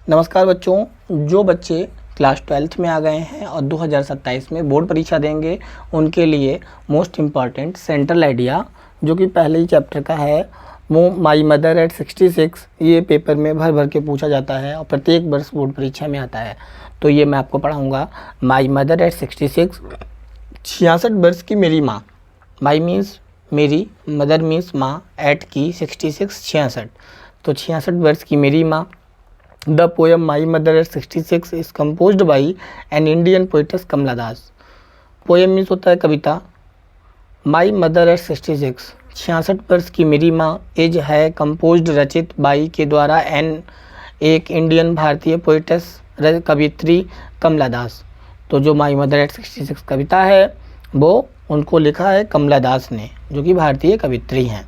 नमस्कार बच्चों, जो बच्चे क्लास 12th में आ गए हैं और 2027 में बोर्ड परीक्षा देंगे उनके लिए मोस्ट इम्पॉर्टेंट सेंट्रल आइडिया जो कि पहले ही चैप्टर का है वो माई मदर एट 66, ये पेपर में भर भर के पूछा जाता है और प्रत्येक वर्ष बोर्ड परीक्षा में आता है। तो ये मैं आपको पढ़ाऊँगा। माई मदर एट 66, 66 वर्ष की मेरी माँ। माई मीन्स मेरी, मदर मीन्स माँ, एट की 66 66, तो 66 वर्ष की मेरी माँ। The poem My Mother at 66 is composed by an Indian poetess Kamala Das. Poem means होता है कविता। My Mother at 66, 66 वर्ष की मेरी माँ, एज है कंपोज्ड रचित बाई के द्वारा एन एक इंडियन भारतीय पोइटस कवित्री कमला दास। तो जो माई मदर एट 66 कविता है वो उनको लिखा है कमला दास ने, जो कि भारतीय कवित्री हैं।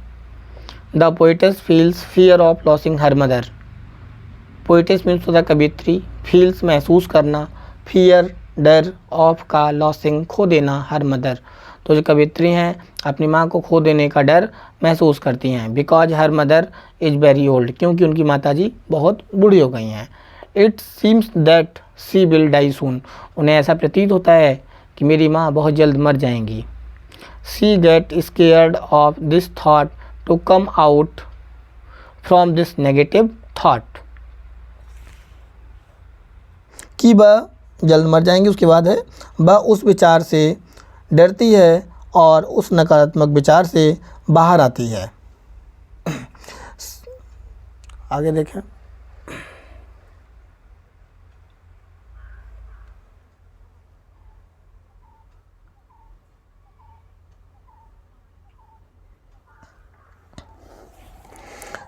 The poet's feels fear of losing her mother. Poetess means होता है कवित्री, फील्स महसूस करना, फियर डर, ऑफ का लॉसिंग खो देना, हर मदर। तो जो कवित्री हैं अपनी माँ को खो देने का डर महसूस करती हैं। Because her mother is very old, क्योंकि उनकी माताजी बहुत बूढ़ी हो गई हैं। It seems that she will die soon, उन्हें ऐसा प्रतीत होता है कि मेरी माँ बहुत जल्द मर जाएंगी। She get scared of this thought to come out from this negative thought, कि वह जल्द मर जाएंगी। उसके बाद है वह उस विचार से डरती है और उस नकारात्मक विचार से बाहर आती है। आगे देखें।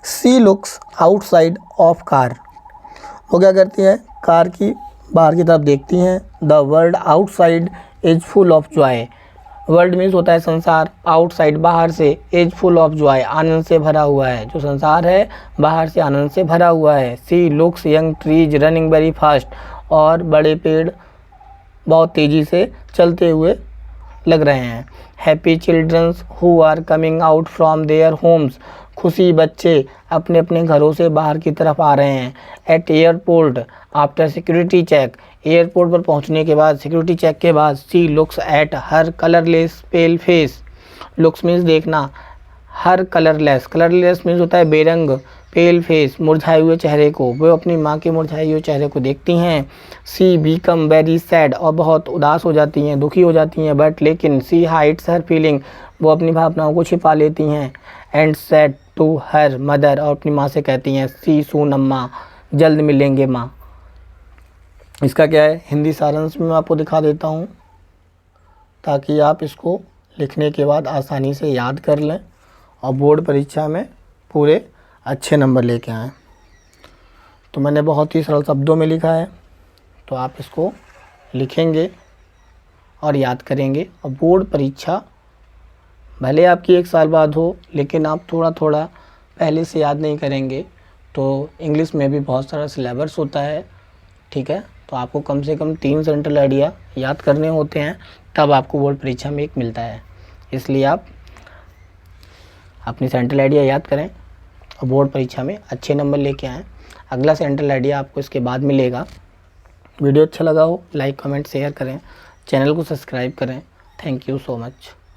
सी लुक्स आउटसाइड ऑफ कार, वो क्या करती है, कार की बाहर की तरफ देखती हैं। The world outside is full of Joy. World means होता है संसार, आउटसाइड बाहर से, इज फुल ऑफ जॉय आनंद से भरा हुआ है। जो संसार है बाहर से आनंद से भरा हुआ है। She looks young trees running very fast, और बड़े पेड़ बहुत तेज़ी से चलते हुए लग रहे हैं। Happy childrens who are coming out from their homes, खुशी बच्चे अपने अपने घरों से बाहर की तरफ आ रहे हैं। At airport after security check, airport पर पहुंचने के बाद, सिक्योरिटी चेक के बाद। She looks at her colourless pale face, looks means देखना, हर कलरलेस, कलरलेस मीन्स होता है बेरंग, पेल फेस मुरझाए हुए चेहरे को, वो अपनी माँ के मुरझाए हुए चेहरे को देखती हैं। सी बीकम वेरी सैड, और बहुत उदास हो जाती हैं, दुखी हो जाती हैं। बट लेकिन सी हाइड्स हर फीलिंग, वो अपनी भावनाओं को छिपा लेती हैं। And said to her mother, और अपनी माँ से कहती हैं सी सून अम्मा, जल्द मिलेंगे माँ। इसका क्या है हिंदी सारांश में मैं आपको दिखा देता हूँ ताकि आप इसको लिखने के बाद आसानी से याद कर लें और बोर्ड परीक्षा में पूरे अच्छे नंबर लेके आएँ। तो मैंने बहुत ही सरल शब्दों में लिखा है, तो आप इसको लिखेंगे और याद करेंगे। और बोर्ड परीक्षा भले आपकी 1 साल बाद हो, लेकिन आप थोड़ा थोड़ा पहले से याद नहीं करेंगे तो इंग्लिश में भी बहुत सारा सिलेबस होता है, ठीक है। तो आपको कम से कम 3 सेंट्रल आइडिया याद करने होते हैं, तब आपको बोर्ड परीक्षा में 1 मिलता है। इसलिए आप अपनी सेंट्रल आइडिया याद करें और बोर्ड परीक्षा में अच्छे नंबर लेके आएँ। अगला सेंट्रल आइडिया आपको इसके बाद मिलेगा। वीडियो अच्छा लगा हो लाइक कमेंट शेयर करें, चैनल को सब्सक्राइब करें। Thank you so much.